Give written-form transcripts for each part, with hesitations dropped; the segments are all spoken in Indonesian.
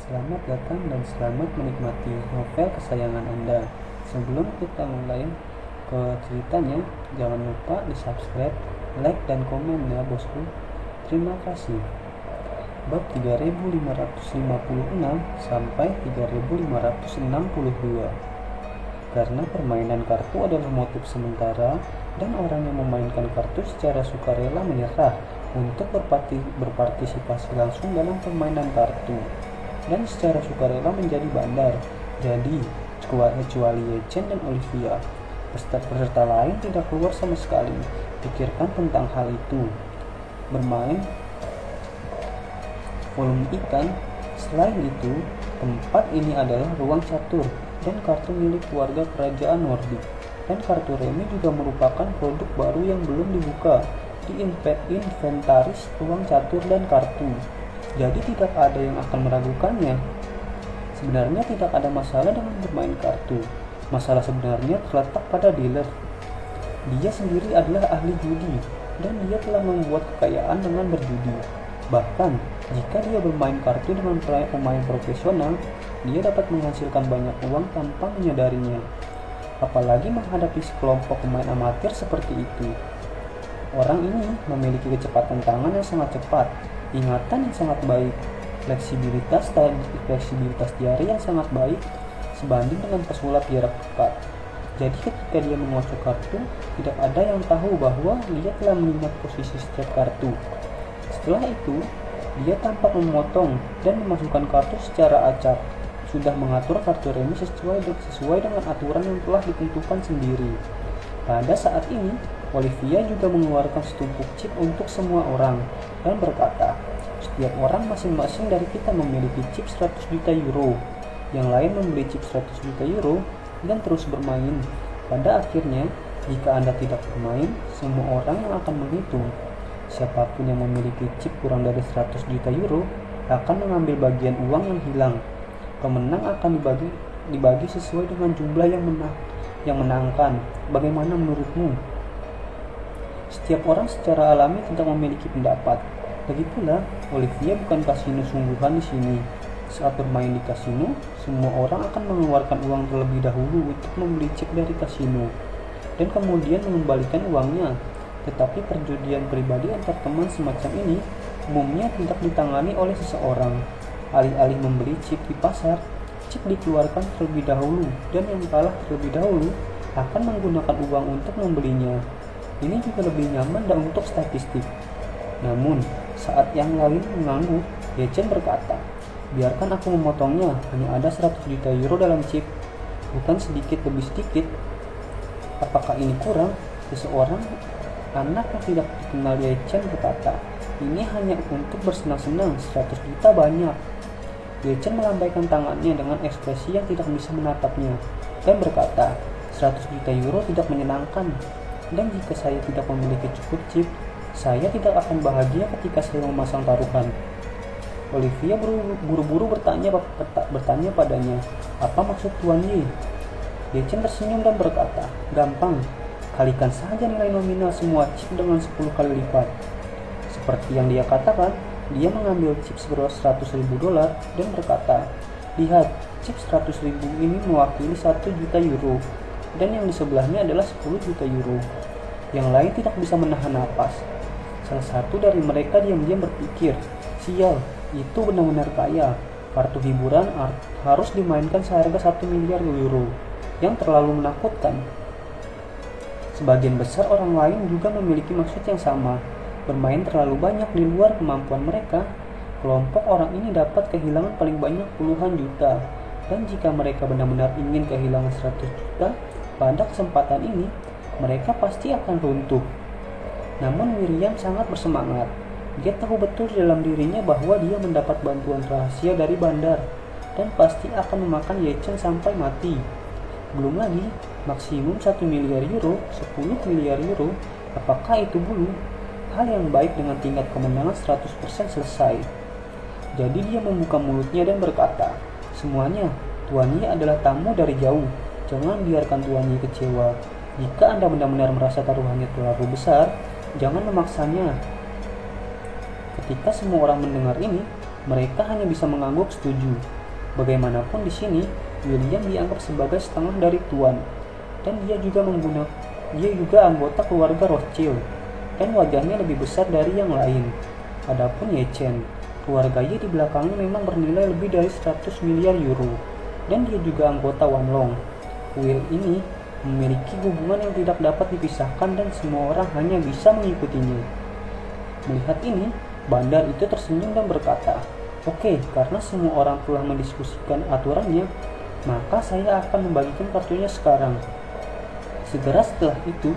Selamat datang dan selamat menikmati novel kesayangan Anda. Sebelum kita mulai ke ceritanya, jangan lupa di subscribe, like, dan komen ya bosku. Terima kasih. Bab 3556 sampai 3562. Karena permainan kartu adalah motif sementara dan orang yang memainkan kartu secara sukarela menyerah untuk berpartisipasi langsung dalam permainan kartu dan secara sukarela menjadi bandar. Jadi, kecuali Yechen dan Olivia, peserta lain tidak keluar sama sekali. Pikirkan tentang hal itu. Bermain volume ikan. Selain itu, tempat ini adalah ruang catur dan kartu milik keluarga kerajaan Nordik. Dan kartu remi juga merupakan produk baru yang belum dibuka di inventaris ruang catur dan kartu. Jadi tidak ada yang akan meragukannya. Sebenarnya tidak ada masalah dengan bermain kartu. Masalah sebenarnya terletak pada dealer. Dia sendiri adalah ahli judi dan dia telah membuat kekayaan dengan berjudi. Bahkan jika dia bermain kartu dengan pemain profesional, dia dapat menghasilkan banyak uang tanpa menyadarinya. Apalagi menghadapi sekelompok pemain amatir seperti itu. Orang ini memiliki kecepatan tangan yang sangat cepat, ingatan yang sangat baik, fleksibilitas jari yang sangat baik sebanding dengan pesulap jarak dekat. Jadi ketika dia mengocok kartu, tidak ada yang tahu bahwa dia telah mengingat posisi setiap kartu. Setelah itu, dia tampak memotong dan memasukkan kartu secara acak, sudah mengatur kartu remi sesuai dengan aturan yang telah ditentukan sendiri. Pada saat ini, Olivia juga mengeluarkan setumpuk chip untuk semua orang dan berkata, setiap orang masing-masing dari kita memiliki chip 100 juta euro, yang lain membeli chip 100 juta euro dan terus bermain. Pada akhirnya, jika Anda tidak bermain, semua orang yang akan menghitung. Siapapun yang memiliki chip kurang dari 100 juta euro akan mengambil bagian uang yang hilang. Pemenang akan dibagi sesuai dengan jumlah yang menangkan. Bagaimana menurutmu? Setiap orang secara alami tidak memiliki pendapat. Lagipula, Olivia bukan kasino sungguhan di sini. Saat bermain di kasino, semua orang akan mengeluarkan uang terlebih dahulu untuk membeli chip dari kasino dan kemudian mengembalikan uangnya. Tetapi perjudian pribadi antar teman semacam ini umumnya tidak ditangani oleh seseorang. Alih-alih membeli chip di pasar, chip dikeluarkan terlebih dahulu dan yang kalah terlebih dahulu akan menggunakan uang untuk membelinya. Ini juga lebih nyaman dan untuk statistik. Namun, saat yang lain mengangguk, Yechen berkata, biarkan aku memotongnya, hanya ada 100 juta euro dalam chip. Bukan sedikit lebih sedikit. Apakah ini kurang? Seseorang anak yang tidak dikenal Yechen berkata, ini hanya untuk bersenang-senang, 100 juta banyak. Yechen melambaikan tangannya dengan ekspresi yang tidak bisa menatapnya dan berkata, 100 juta euro tidak menyenangkan. Dan jika saya tidak memiliki cukup chip, saya tidak akan bahagia ketika saya memasang taruhan. Olivia buru-buru bertanya padanya, apa maksud Tuan Yi? Yechen tersenyum dan berkata, gampang, kalikan saja nilai nominal semua chip dengan 10 kali lipat. Seperti yang dia katakan, dia mengambil chip $100.000 dan berkata, lihat, chip 100.000 ini mewakili 1 juta euro. Dan yang di sebelahnya adalah 10 juta euro. Yang lain tidak bisa menahan napas. Salah satu dari mereka diam-diam berpikir, sial, itu benar-benar kaya. Kartu hiburan harus dimainkan seharga 1 miliar euro, yang terlalu menakutkan. Sebagian besar orang lain juga memiliki maksud yang sama. Bermain terlalu banyak di luar kemampuan mereka, kelompok orang ini dapat kehilangan paling banyak puluhan juta. Dan jika mereka benar-benar ingin kehilangan 100 juta, pada kesempatan ini, mereka pasti akan runtuh. Namun Miriam sangat bersemangat. Dia tahu betul di dalam dirinya bahwa dia mendapat bantuan rahasia dari bandar dan pasti akan memakan Yechen sampai mati. Belum lagi, maksimum 1 miliar euro, 10 miliar euro, apakah itu dulu? Hal yang baik dengan tingkat kemenangan 100% selesai. Jadi dia membuka mulutnya dan berkata, semuanya, Tuan Yi adalah tamu dari jauh. Jangan biarkan Tuan Yi kecewa. Jika Anda benar-benar merasa taruhannya terlalu besar, jangan memaksanya. Ketika semua orang mendengar ini, Mereka hanya bisa mengangguk setuju. Bagaimanapun di sini, William dianggap sebagai setengah dari Tuan, dan dia juga anggota keluarga Rothschild, dan wajahnya lebih besar dari yang lain. Adapun Ye Chen, keluarga Ye di belakangnya memang bernilai lebih dari 100 miliar euro, dan dia juga anggota Wanlong. Kuil ini memiliki hubungan yang tidak dapat dipisahkan dan semua orang hanya bisa mengikutinya. Melihat ini, bandar itu tersenyum dan berkata, "Oke, karena semua orang telah mendiskusikan aturannya, maka saya akan membagikan kartunya sekarang." Segera setelah itu,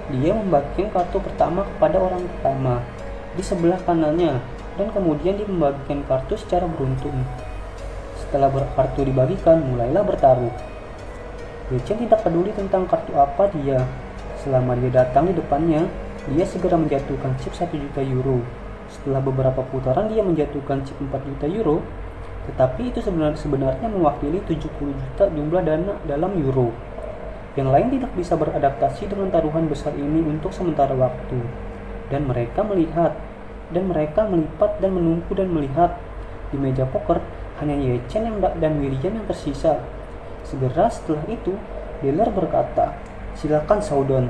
dia membagikan kartu pertama kepada orang pertama di sebelah kanannya, dan kemudian dia membagikan kartu secara beruntun. Setelah kartu dibagikan, mulailah bertaruh. Ye Chen tidak peduli tentang kartu apa dia. Selama dia datang di depannya, dia segera menjatuhkan chip 1 juta euro. Setelah beberapa putaran dia menjatuhkan chip 4 juta euro, tetapi itu sebenarnya mewakili 70 juta jumlah dana dalam euro. Yang lain tidak bisa beradaptasi dengan taruhan besar ini untuk sementara waktu. Dan mereka melipat dan menunggu dan melihat. Di meja poker, hanya Ye Chen dan William yang tersisa. Segera setelah itu, dealer berkata, "Silakan Saudon."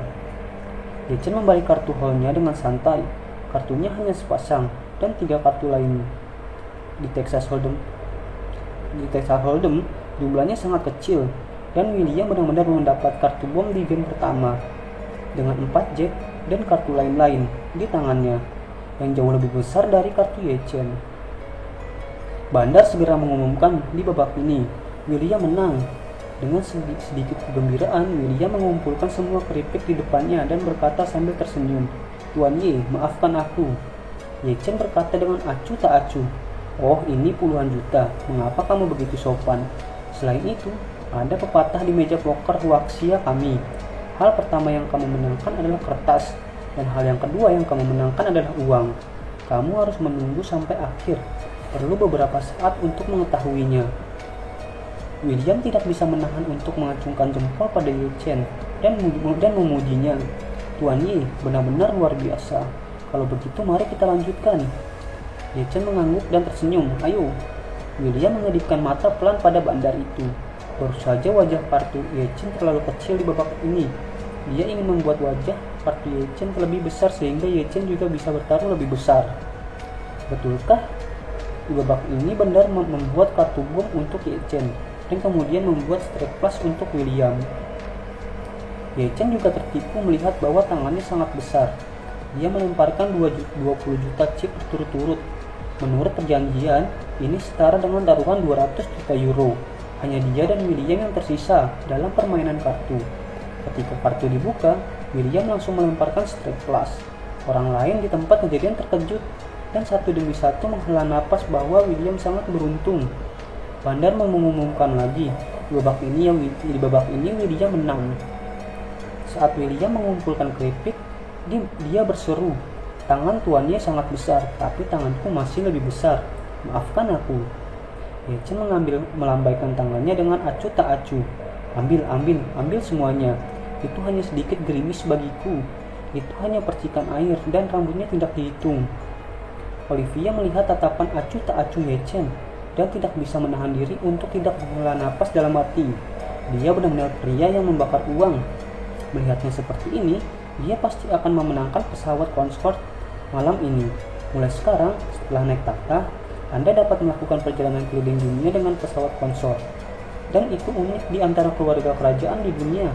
Ye Chen membalik kartu hole-nya dengan santai. Kartunya hanya sepasang dan 3 kartu lain. Di Texas Hold'em, jumlahnya sangat kecil, dan William benar-benar mendapat kartu bom di game pertama dengan 4 jack dan kartu lain-lain di tangannya yang jauh lebih besar dari kartu Ye Chen. Bandar segera mengumumkan di babak ini, William menang. Dengan sedikit kegembiraan, William mengumpulkan semua keripik di depannya dan berkata sambil tersenyum, "Tuan Ye, maafkan aku." Ye Chen berkata dengan acuh tak acuh, "Oh, ini puluhan juta. Mengapa kamu begitu sopan? Selain itu, ada pepatah di meja poker Huaxia kami. Hal pertama yang kamu menangkan adalah kertas, dan hal yang kedua yang kamu menangkan adalah uang. Kamu harus menunggu sampai akhir. Perlu beberapa saat untuk mengetahuinya." William tidak bisa menahan untuk mengacungkan jempol pada Ye Chen dan memujinya. "Tuan Ye, benar-benar luar biasa. Kalau begitu mari kita lanjutkan." Ye Chen mengangguk dan tersenyum. "Ayo." William mengedipkan mata pelan pada bandar itu. Baru saja wajah kartu Ye Chen terlalu kecil di babak ini. Dia ingin membuat wajah kartu Ye Chen lebih besar sehingga Ye Chen juga bisa bertaruh lebih besar. Betulkah? Di babak ini bandar membuat kartu bom untuk Ye Chen dan kemudian membuat strike plus untuk William. Ye Chen juga tertipu melihat bahwa tangannya sangat besar. Dia melemparkan 20 juta chip berturut-turut. Menurut perjanjian, ini setara dengan taruhan 200 juta euro. Hanya dia dan William yang tersisa dalam permainan kartu. Ketika kartu dibuka, William langsung melemparkan strike plus. Orang lain di tempat kejadian terkejut dan satu demi satu menghela napas bahwa William sangat beruntung. Bandar mengumumkan lagi, di babak ini William menang. Saat William mengumpulkan keripik, dia berseru, "Tangan tuannya sangat besar, tapi tanganku masih lebih besar. Maafkan aku." Ye Chen melambaikan tangannya dengan acuh tak acuh. Ambil semuanya. Itu hanya sedikit gerimis bagiku. Itu hanya percikan air dan rambutnya tidak dihitung." Olivia melihat tatapan acuh tak acuh Ye Chen dan tidak bisa menahan diri untuk tidak menghela napas dalam hati. Dia benar-benar pria yang membakar uang. Melihatnya seperti ini, dia pasti akan memenangkan pesawat Concorde malam ini. Mulai sekarang, setelah naik takhta, Anda dapat melakukan perjalanan keliling dunia dengan pesawat Concorde. Dan itu unik di antara keluarga kerajaan di dunia.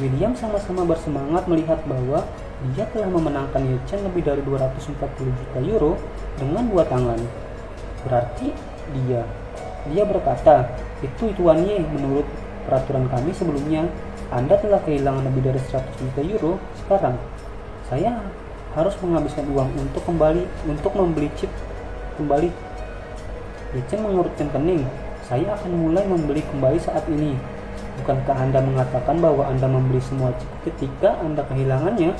William sama-sama bersemangat melihat bahwa dia telah memenangkan Ye Chen lebih dari 240 juta euro dengan 2 tangan. Berarti dia berkata, "Itu Tuan Ye, menurut peraturan kami sebelumnya, Anda telah kehilangan lebih dari 100 juta euro. Sekarang, saya harus menghabiskan uang untuk membeli chip kembali." Ye Chen mengurutkan kening. "Saya akan mulai membeli kembali saat ini. Bukankah Anda mengatakan bahwa Anda membeli semua chip ketika Anda kehilangannya?"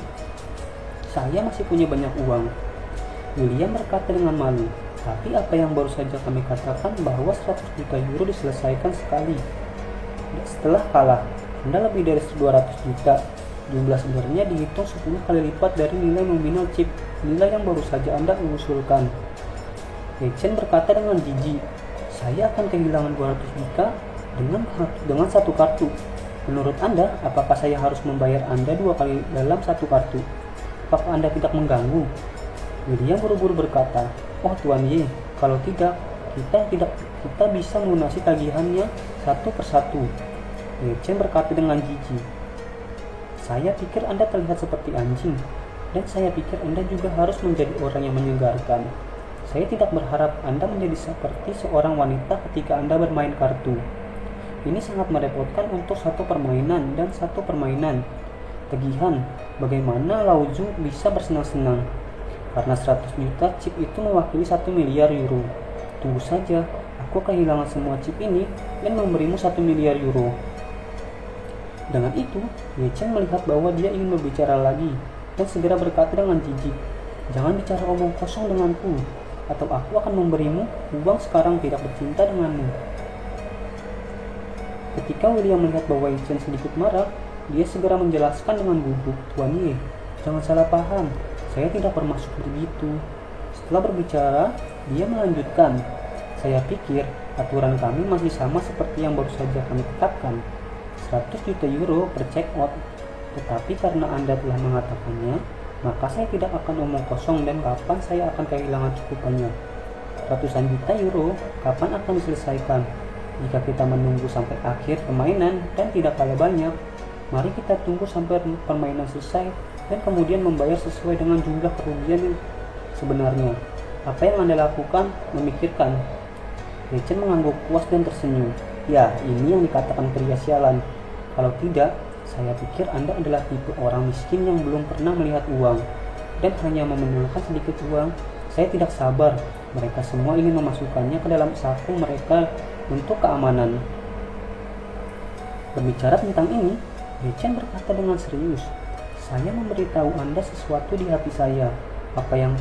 "Saya masih punya banyak uang," William berkata dengan malu. "Tapi apa yang baru saja kami katakan bahwa 100 juta euro diselesaikan sekali. Setelah kalah, Anda lebih dari 200 juta. Jumlah sebenarnya dihitung 10 kali lipat dari nilai nominal chip, nilai yang baru saja Anda usulkan." Ye Chen berkata dengan jijik, "Saya akan kehilangan 200 juta dengan satu kartu. Menurut Anda, apakah saya harus membayar Anda 2 kali dalam satu kartu? Apakah Anda tidak mengganggu?" William buru-buru berkata, "Oh Tuan Ye, kalau tidak, kita bisa melunasi tagihannya satu persatu." Ye Chen berkata dengan jijik, "Saya pikir Anda terlihat seperti anjing, dan saya pikir Anda juga harus menjadi orang yang menyegarkan. Saya tidak berharap Anda menjadi seperti seorang wanita ketika Anda bermain kartu. Ini sangat merepotkan untuk satu permainan dan satu permainan. Tagihan, bagaimana Lao Zhu bisa bersenang-senang? Karena 100 juta chip itu mewakili 1 miliar euro. Tunggu saja, aku kehilangan semua chip ini dan memberimu 1 miliar euro." Dengan itu, Ye Chen melihat bahwa dia ingin berbicara lagi dan segera berkata dengan jijik, "Jangan bicara omong kosong denganku, atau aku akan memberimu uang sekarang tidak bercinta denganmu." Ketika William melihat bahwa Ye Chen sedikit marah, dia segera menjelaskan dengan gugup, "Tuan Ye, jangan salah paham, saya tidak bermaksud begitu." Setelah berbicara, dia melanjutkan, "Saya pikir aturan kami masih sama seperti yang baru saja kami tetapkan, 100 juta euro per check out. Tetapi karena Anda telah mengatakannya, maka saya tidak akan omong kosong dan kapan saya akan kehilangan cukupannya. Ratusan juta euro, kapan akan diselesaikan? Jika kita menunggu sampai akhir permainan dan tidak kalah banyak, mari kita tunggu sampai permainan selesai dan kemudian membayar sesuai dengan jumlah kerugian yang sebenarnya. Apa yang Anda lakukan? Memikirkan." Ye Chen mengangguk puas dan tersenyum. "Ya, ini yang dikatakan pria sialan. Kalau tidak, saya pikir Anda adalah tipe orang miskin yang belum pernah melihat uang dan hanya memenangkan sedikit uang. Saya tidak sabar. Mereka semua ingin memasukkannya ke dalam saku mereka untuk keamanan." Berbicara tentang ini, Ye Chen berkata dengan serius, "Saya memberitahu Anda sesuatu di hati saya. Apa yang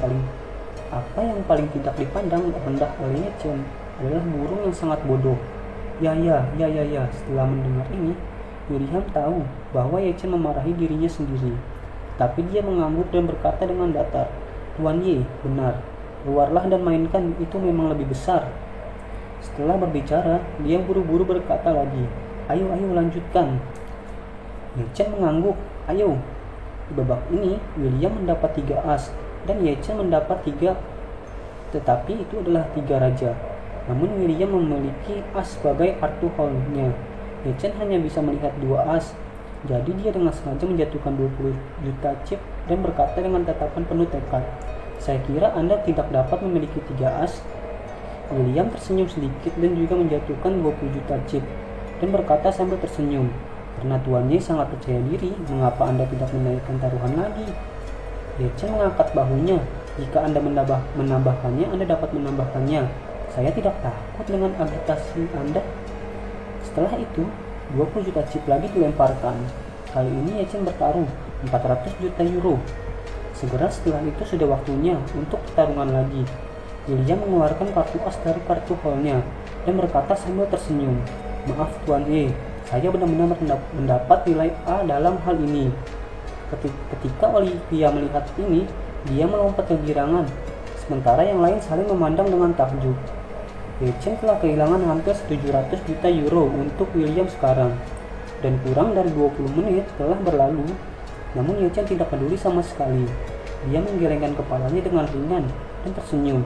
paling tidak dipandang rendah oleh Ye Chen adalah burung yang sangat bodoh." Ya. Setelah mendengar ini, William tahu bahwa Ye Chen memarahi dirinya sendiri. Tapi dia mengangguk dan berkata dengan datar, "Tuan Ye, benar. Keluarlah dan mainkan, itu memang lebih besar." Setelah berbicara, dia buru-buru berkata lagi, Ayo, lanjutkan." Ye Chen mengangguk, "Ayo." Di babak ini, William mendapat 3 as dan Ye Chen mendapat 3, tetapi itu adalah 3 raja. Namun William memiliki as sebagai kartu hole-nya. Ye Chen hanya bisa melihat 2 as, jadi dia dengan sengaja menjatuhkan 20 juta chip dan berkata dengan tatapan penuh tekad, "Saya kira Anda tidak dapat memiliki 3 as." William tersenyum sedikit dan juga menjatuhkan 20 juta chip dan berkata sambil tersenyum, "Karena Tuan Ye sangat percaya diri, mengapa Anda tidak menaikkan taruhan lagi?" Ye Chen mengangkat bahunya, "Jika Anda menambahkannya, Anda dapat menambahkannya. Saya tidak takut dengan agitasi Anda." Setelah itu, 20 juta chip lagi dilemparkan. Kali ini Ye Chen bertaruh 400 juta euro. Segera setelah itu sudah waktunya untuk pertarungan lagi. William mengeluarkan kartu as dari kartu hole-nya dan berkata sambil tersenyum, "Maaf Tuan Ye, saya benar-benar mendapat nilai A dalam hal ini." Ketika Olivia melihat ini, dia melompat kegirangan, sementara yang lain saling memandang dengan takjub. Ye Chen telah kehilangan hampir 700 juta euro untuk William sekarang, dan kurang dari 20 menit telah berlalu. Namun Ye Chen tidak peduli sama sekali. Dia menggelengkan kepalanya dengan ringan dan tersenyum.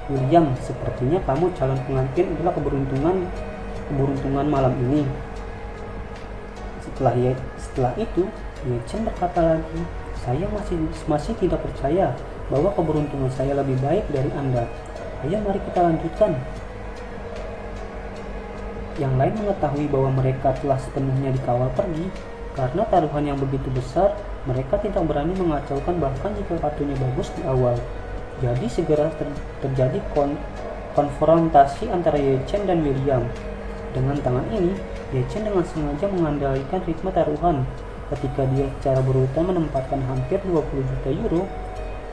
"William, sepertinya kamu calon pengantin adalah keberuntungan malam ini." Setelah itu, Ye Chen berkata lagi, "Saya masih tidak percaya bahwa keberuntungan saya lebih baik dari Anda. Ayo mari kita lanjutkan." Yang lain mengetahui bahwa mereka telah sepenuhnya dikawal pergi. Karena taruhan yang begitu besar, mereka tidak berani mengacaukan bahkan jika kartunya bagus di awal. Jadi segera terjadi konfrontasi antara Ye Chen dan William. Dengan tangan ini, Ye Chen dengan sengaja mengandalkan ritme taruhan. Ketika dia secara berurutan menempatkan hampir 20 juta euro,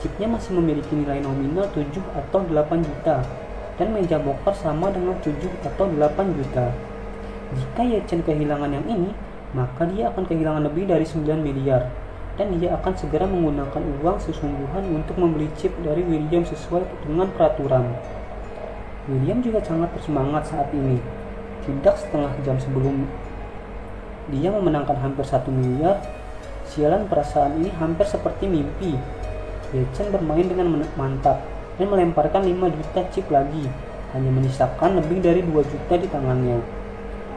chipnya masih memiliki nilai nominal 7 atau 8 juta. Dan meja poker sama dengan 7 atau 8 juta. Jika Ye Chen kehilangan yang ini, maka dia akan kehilangan lebih dari 9 miliar. Dan dia akan segera menggunakan uang sesungguhan untuk membeli chip dari William sesuai dengan peraturan. William juga sangat bersemangat saat ini. Tidak setengah jam sebelum dia memenangkan hampir 1 miliar, sialan perasaan ini hampir seperti mimpi. Ye Chen bermain dengan mantap dan melemparkan 5 juta chip lagi, hanya menyisakan lebih dari 2 juta di tangannya.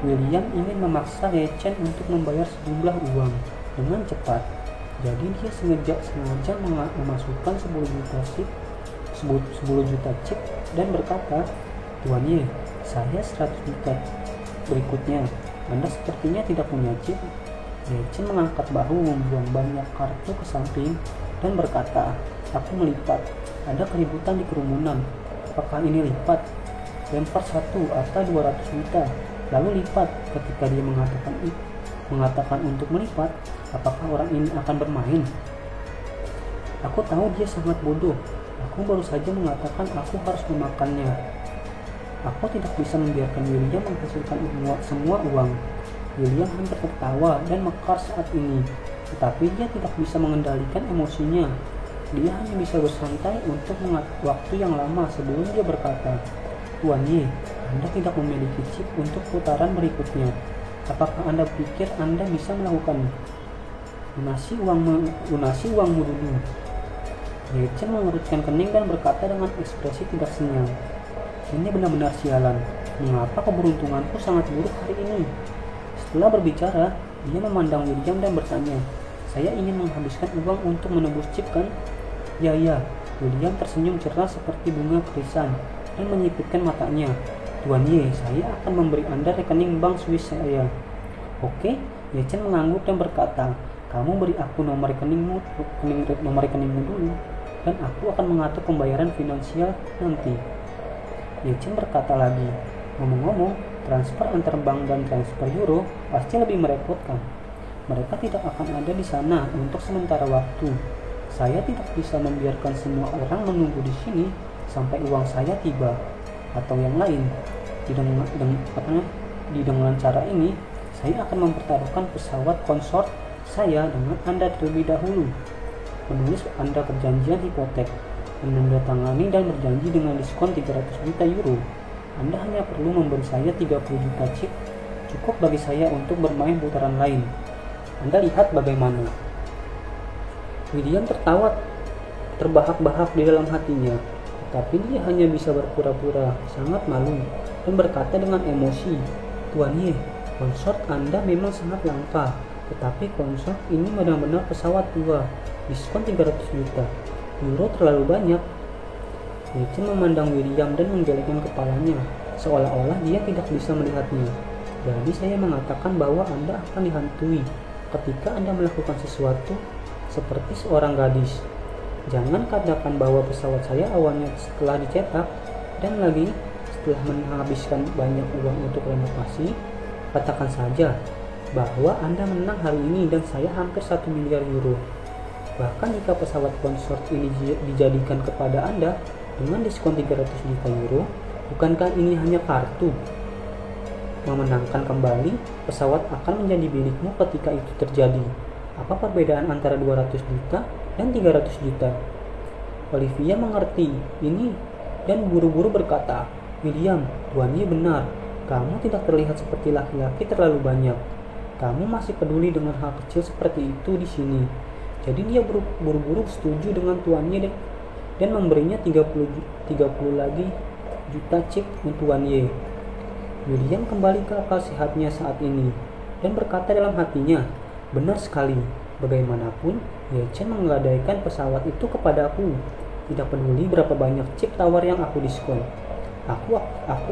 William ingin memaksa Ye Chen untuk membayar sejumlah uang dengan cepat. Jadi dia sengaja memasukkan 10 juta chip dan berkata, "Tuan Ye, saya 100 juta berikutnya. Anda sepertinya tidak punya chip." Ye Chen mengangkat bahu, membuang banyak kartu ke samping dan berkata, "Aku melipat. Ada keributan di kerumunan. Apakah ini lipat? Lempar 1 atau 200 juta, lalu lipat." Ketika dia mengatakan untuk melipat, apakah orang ini akan bermain? Aku tahu dia sangat bodoh. Aku baru saja mengatakan aku harus memakannya. Aku tidak bisa membiarkan William menghasilkan semua uang. William hampir tertawa dan mekar saat ini, tetapi dia tidak bisa mengendalikan emosinya. Dia hanya bisa bersantai untuk waktu yang lama sebelum dia berkata, "Tuan Ye, Anda tidak memiliki chip untuk putaran berikutnya. Apakah Anda pikir Anda bisa melakukannya? Lunasi uangmu dulu." Ye Chen mengerutkan kening dan berkata dengan ekspresi tidak senyum, "Ini benar-benar sialan. Mengapa keberuntunganku sangat buruk hari ini?" Setelah berbicara, dia memandang William dan bertanya, "Saya ingin menghabiskan uang untuk menebus chip, kan?" "Ya." William tersenyum cerah seperti bunga krisan dan menyipitkan matanya. "Tuan Ye, saya akan memberi Anda rekening bank Swiss saya." "Oke." Ye Chen mengangguk dan berkata, "Kamu beri aku nomor rekeningmu dulu, dan aku akan mengatur pembayaran finansial nanti." Ye Chen berkata lagi, "Ngomong-ngomong, transfer antar bank dan transfer euro pasti lebih merepotkan. Mereka tidak akan ada di sana untuk sementara waktu. Saya tidak bisa membiarkan semua orang menunggu di sini sampai uang saya tiba, atau yang lain. Dengan cara ini, saya akan mempertaruhkan pesawat konsort saya dengan Anda terlebih dahulu. Menulis Anda perjanjian hipotek, menandatangani dan berjanji dengan diskon 300 juta euro. Anda hanya perlu memberi saya 30 juta chip, cukup bagi saya untuk bermain putaran lain. Anda lihat bagaimana?" William tertawa terbahak-bahak di dalam hatinya, tapi dia hanya bisa berpura-pura sangat malu dan berkata dengan emosi, "Tuan Ye, konsort Anda memang sangat langka, tetapi konsort ini benar-benar pesawat tua. Diskon 300 juta. Euro terlalu banyak." Ye Chen memandang William dan menggelengkan kepalanya, seolah-olah dia tidak bisa melihatnya. "Jadi saya mengatakan bahwa Anda akan dihantui ketika Anda melakukan sesuatu seperti seorang gadis. Jangan katakan bahwa pesawat saya awalnya setelah dicetak dan lagi setelah menghabiskan banyak uang untuk renovasi. Katakan saja bahwa Anda menang hari ini dan saya hampir 1 miliar euro. Bahkan jika pesawat konsort ini dijadikan kepada Anda dengan diskon 300 juta euro, bukankah ini hanya kartu? Memenangkan kembali, pesawat akan menjadi milikmu ketika itu terjadi. Apa perbedaan antara 200 juta dan 300 juta? Olivia mengerti ini dan buru-buru berkata, "William, Tuan Ye benar. Kamu tidak terlihat seperti laki-laki terlalu banyak. Kamu masih peduli dengan hal kecil seperti itu di sini." Jadi dia buru-buru setuju dengan Tuan Ye dan memberinya 30 lagi juta chip untuk Tuan Ye. William kembali ke akal sehatnya saat ini dan berkata dalam hatinya, "Benar sekali. Bagaimanapun, Ye Chen menggadaikan pesawat itu kepadaku. Tidak peduli berapa banyak chip tawar yang aku diskon. Aku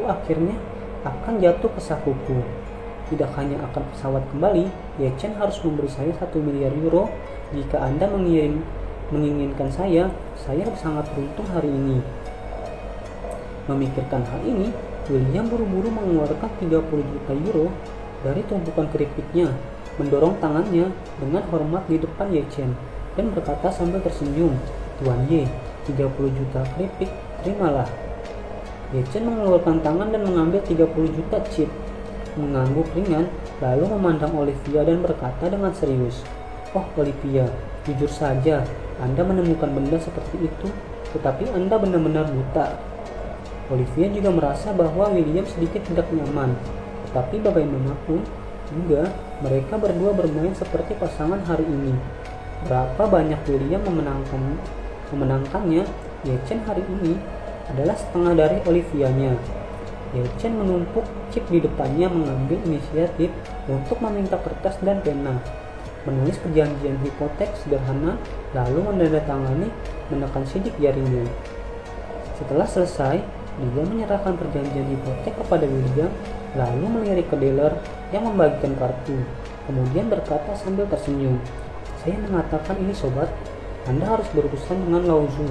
akhirnya akan jatuh ke sakuku. Tidak hanya akan pesawat kembali, Ye Chen harus memberi saya 1 miliar euro. Jika Anda menginginkan saya sangat beruntung hari ini." Memikirkan hal ini, William buru-buru mengeluarkan 30 juta euro dari tumpukan keripiknya, mendorong tangannya dengan hormat di depan Ye Chen, dan berkata sambil tersenyum, "Tuan Ye, 30 juta keripik, terimalah." Ye Chen mengeluarkan tangan dan mengambil 30 juta chip, mengangguk ringan, lalu memandang Olivia dan berkata dengan serius, "Oh Olivia, jujur saja, Anda menemukan benda seperti itu, tetapi Anda benar-benar buta." Olivia juga merasa bahwa William sedikit tidak nyaman, tetapi bagaimanapun juga mereka berdua bermain seperti pasangan hari ini. Berapa banyak William memenangkannya, Ye Chen hari ini adalah setengah dari Olivianya. Ye Chen menumpuk Chip di depannya, mengambil inisiatif untuk meminta kertas dan pena, menulis perjanjian hipotek sederhana, lalu menandatangani menekan sidik jarinya. Setelah selesai, dia menyerahkan perjanjian hipotek kepada William, lalu melirik ke dealer yang membagikan kartu. Kemudian berkata sambil tersenyum, "Saya mengatakan ini sobat, Anda harus berurusan dengan Lao Zhu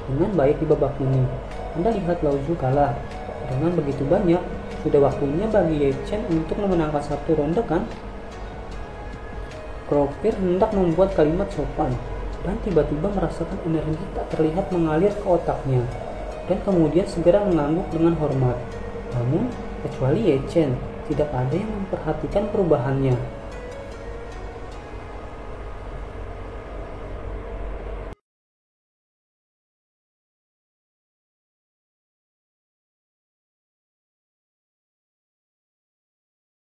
dengan baik di babak ini. Anda lihat Lao Zhu kalah. Dengan begitu banyak, sudah waktunya bagi Ye Chen untuk memenangkan satu ronde, kan?" Cropper hendak membuat kalimat sopan, dan tiba-tiba merasakan energi tak terlihat mengalir ke otaknya, dan kemudian segera mengangguk dengan hormat. Namun, kecuali Ye Chen, tidak ada yang memperhatikan perubahannya.